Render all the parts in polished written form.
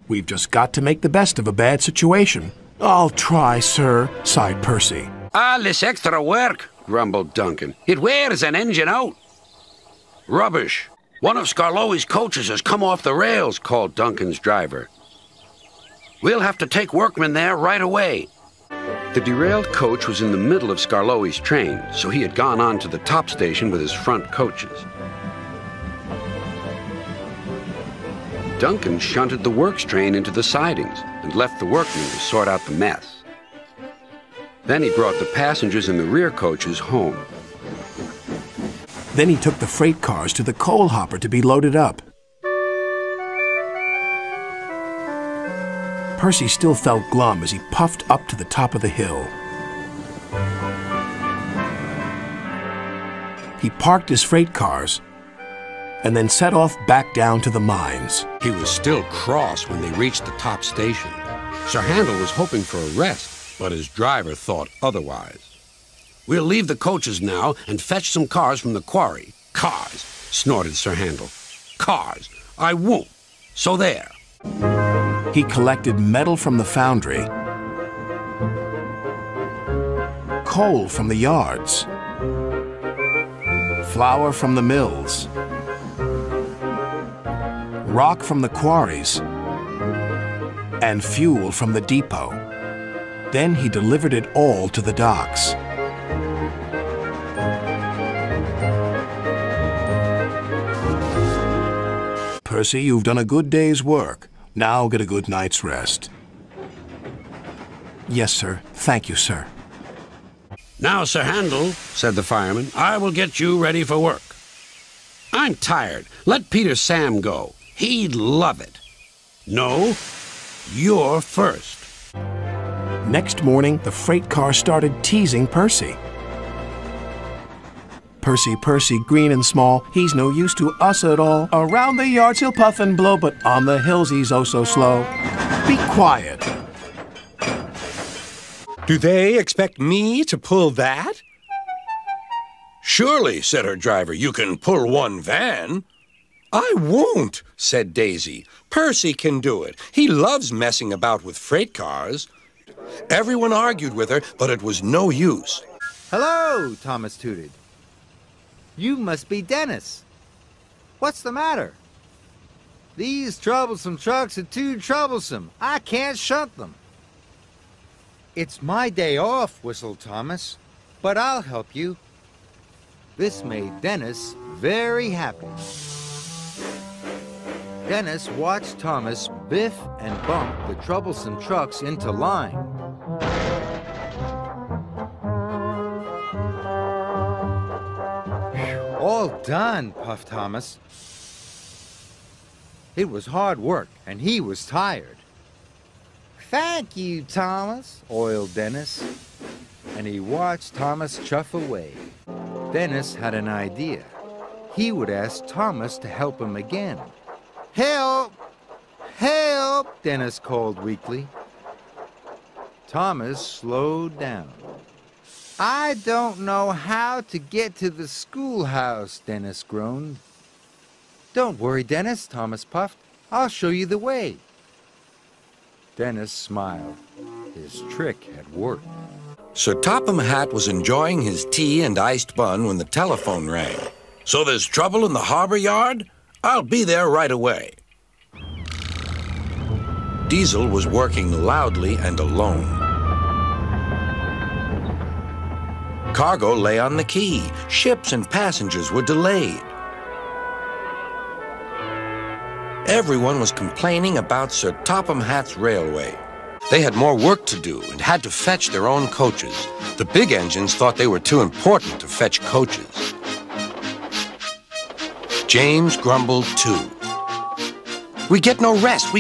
We've just got to make the best of a bad situation. I'll try, sir, sighed Percy. All this extra work, grumbled Duncan. It wears an engine out. Rubbish. One of Skarloey's coaches has come off the rails, called Duncan's driver. We'll have to take workmen there right away. The derailed coach was in the middle of Skarloey's train, so he had gone on to the top station with his front coaches. Duncan shunted the works train into the sidings and left the workmen to sort out the mess. Then he brought the passengers in the rear coaches home. Then he took the freight cars to the coal hopper to be loaded up. Percy still felt glum as he puffed up to the top of the hill. He parked his freight cars and then set off back down to the mines. He was still cross when they reached the top station. Sir Handel was hoping for a rest, but his driver thought otherwise. We'll leave the coaches now and fetch some cars from the quarry. Cars, snorted Sir Handel. Cars, I won't. So there. He collected metal from the foundry, coal from the yards, flour from the mills, rock from the quarries, and fuel from the depot. Then he delivered it all to the docks. Percy, you've done a good day's work. Now get a good night's rest. Yes, sir. Thank you, sir. Now, Sir Handel, said the fireman, I will get you ready for work. I'm tired. Let Peter Sam go. He'd love it. No, you're first. Next morning, the freight car started teasing Percy. Percy, Percy, green and small, he's no use to us at all. Around the yards he'll puff and blow, but on the hills he's oh so slow. Be quiet. Do they expect me to pull that? Surely, said her driver, you can pull one van. I won't, said Daisy. Percy can do it. He loves messing about with freight cars. Everyone argued with her, but it was no use. Hello, Thomas tooted. You must be Dennis. What's the matter? These troublesome trucks are too troublesome. I can't shunt them. It's my day off, whistled Thomas, but I'll help you. This made Dennis very happy. Dennis watched Thomas biff and bump the troublesome trucks into line. All done, puffed Thomas. It was hard work, and he was tired. Thank you, Thomas, oiled Dennis. And he watched Thomas chuff away. Dennis had an idea. He would ask Thomas to help him again. Help! Help! Dennis called weakly. Thomas slowed down. I don't know how to get to the schoolhouse, Dennis groaned. Don't worry, Dennis, Thomas puffed. I'll show you the way. Dennis smiled. His trick had worked. Sir Topham Hatt was enjoying his tea and iced bun when the telephone rang. So there's trouble in the harbor yard? I'll be there right away. Diesel was working loudly and alone. Cargo lay on the quay. Ships and passengers were delayed. Everyone was complaining about Sir Topham Hatt's railway. They had more work to do and had to fetch their own coaches. The big engines thought they were too important to fetch coaches. James grumbled too. We get no rest,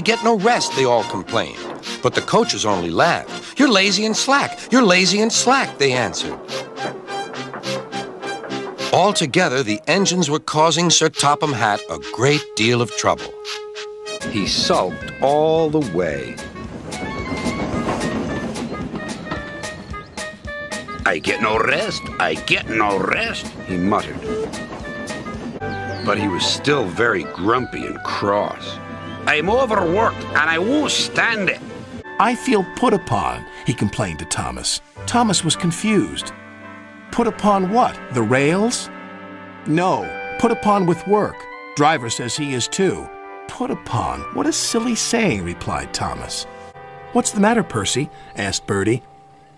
they all complained. But the coaches only laughed. You're lazy and slack, they answered. Altogether, the engines were causing Sir Topham Hatt a great deal of trouble. He sulked all the way. I get no rest, he muttered. But he was still very grumpy and cross. I'm overworked and I won't stand it. I feel put upon, he complained to Thomas. Thomas was confused. Put upon what? The rails? No, put upon with work. Driver says he is too. Put upon? What a silly saying, replied Thomas. What's the matter, Percy? Asked Bertie.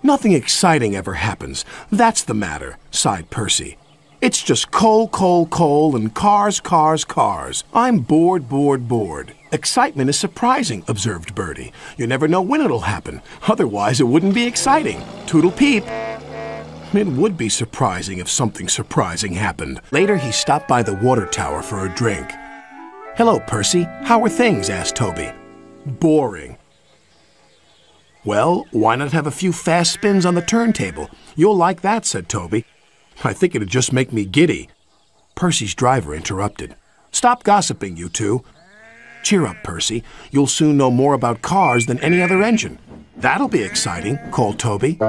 Nothing exciting ever happens. That's the matter, sighed Percy. It's just coal, coal, coal, and cars, cars, cars. I'm bored, bored, bored. Excitement is surprising, observed Bertie. You never know when it'll happen. Otherwise, it wouldn't be exciting. Toodle peep. It would be surprising if something surprising happened. Later, he stopped by the water tower for a drink. Hello, Percy. How are things? Asked Toby. Boring. Well, why not have a few fast spins on the turntable? You'll like that, said Toby. I think it'd just make me giddy. Percy's driver interrupted. Stop gossiping, you two. Cheer up, Percy. You'll soon know more about cars than any other engine. That'll be exciting, called Toby.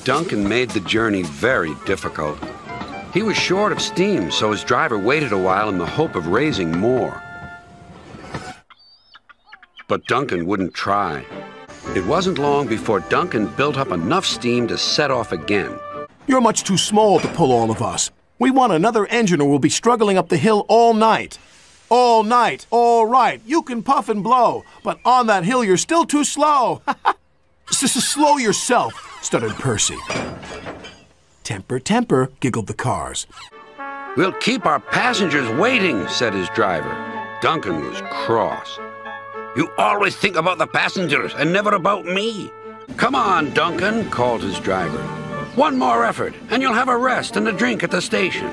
Duncan made the journey very difficult. He was short of steam, so his driver waited a while in the hope of raising more. But Duncan wouldn't try. It wasn't long before Duncan built up enough steam to set off again. You're much too small to pull all of us. We want another engine or we'll be struggling up the hill all night. All night, all right. You can puff and blow, but on that hill you're still too slow. Slow yourself, stuttered Percy. Temper, temper, giggled the cars. We'll keep our passengers waiting, said his driver. Duncan was cross. You always think about the passengers and never about me. Come on, Duncan, called his driver. One more effort, and you'll have a rest and a drink at the station.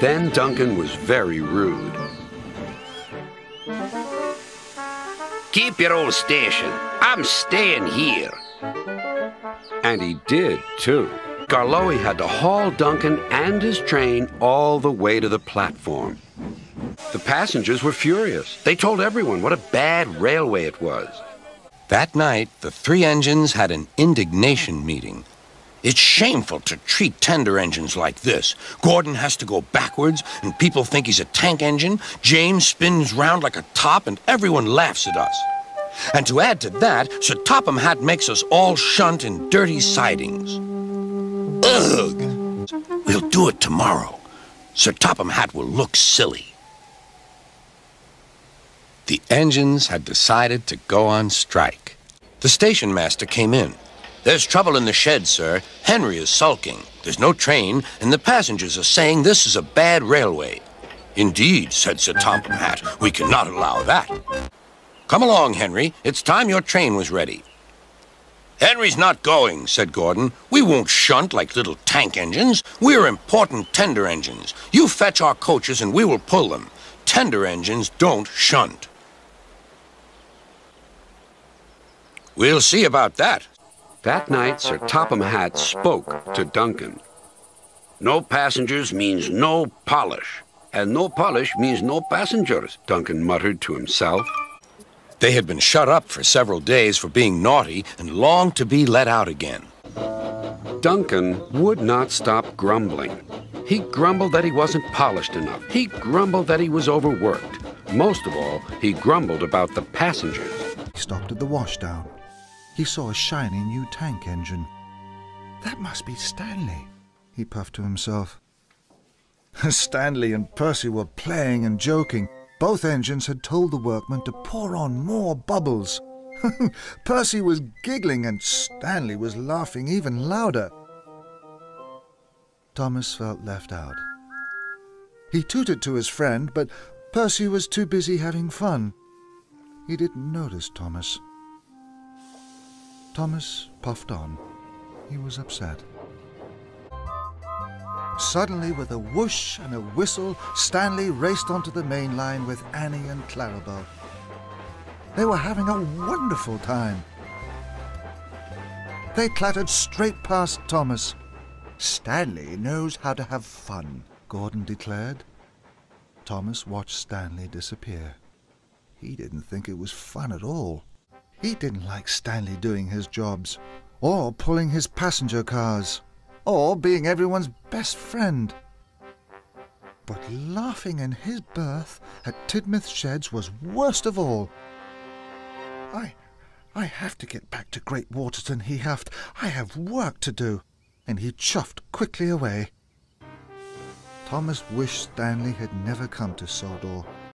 Then Duncan was very rude. Keep your old station. I'm staying here. And he did, too. Garlowe had to haul Duncan and his train all the way to the platform. The passengers were furious. They told everyone what a bad railway it was. That night, the three engines had an indignation meeting. It's shameful to treat tender engines like this. Gordon has to go backwards, and people think he's a tank engine. James spins round like a top, and everyone laughs at us. And to add to that, Sir Topham Hatt makes us all shunt in dirty sidings. Ugh! We'll do it tomorrow. Sir Topham Hatt will look silly. The engines had decided to go on strike. The station master came in. There's trouble in the shed, sir. Henry is sulking. There's no train, and the passengers are saying this is a bad railway. Indeed, said Sir Topham Hatt, we cannot allow that. Come along, Henry. It's time your train was ready. Henry's not going, said Gordon. We won't shunt like little tank engines. We're important tender engines. You fetch our coaches and we will pull them. Tender engines don't shunt. We'll see about that. That night, Sir Topham Hatt spoke to Duncan. No passengers means no polish, and no polish means no passengers, Duncan muttered to himself. They had been shut up for several days for being naughty and longed to be let out again. Duncan would not stop grumbling. He grumbled that he wasn't polished enough. He grumbled that he was overworked. Most of all, he grumbled about the passengers. He stopped at the washdown. He saw a shiny new tank engine. That must be Stanley, he puffed to himself. Stanley and Percy were playing and joking. Both engines had told the workmen to pour on more bubbles. Percy was giggling and Stanley was laughing even louder. Thomas felt left out. He tooted to his friend, but Percy was too busy having fun. He didn't notice Thomas. Thomas puffed on. He was upset. Suddenly, with a whoosh and a whistle, Stanley raced onto the main line with Annie and Clarabel. They were having a wonderful time. They clattered straight past Thomas. Stanley knows how to have fun, Gordon declared. Thomas watched Stanley disappear. He didn't think it was fun at all. He didn't like Stanley doing his jobs, or pulling his passenger cars, or being everyone's best friend. But laughing in his berth at Tidmouth Sheds was worst of all. I have to get back to Great Waterton, he huffed. I have work to do. And he chuffed quickly away. Thomas wished Stanley had never come to Sodor.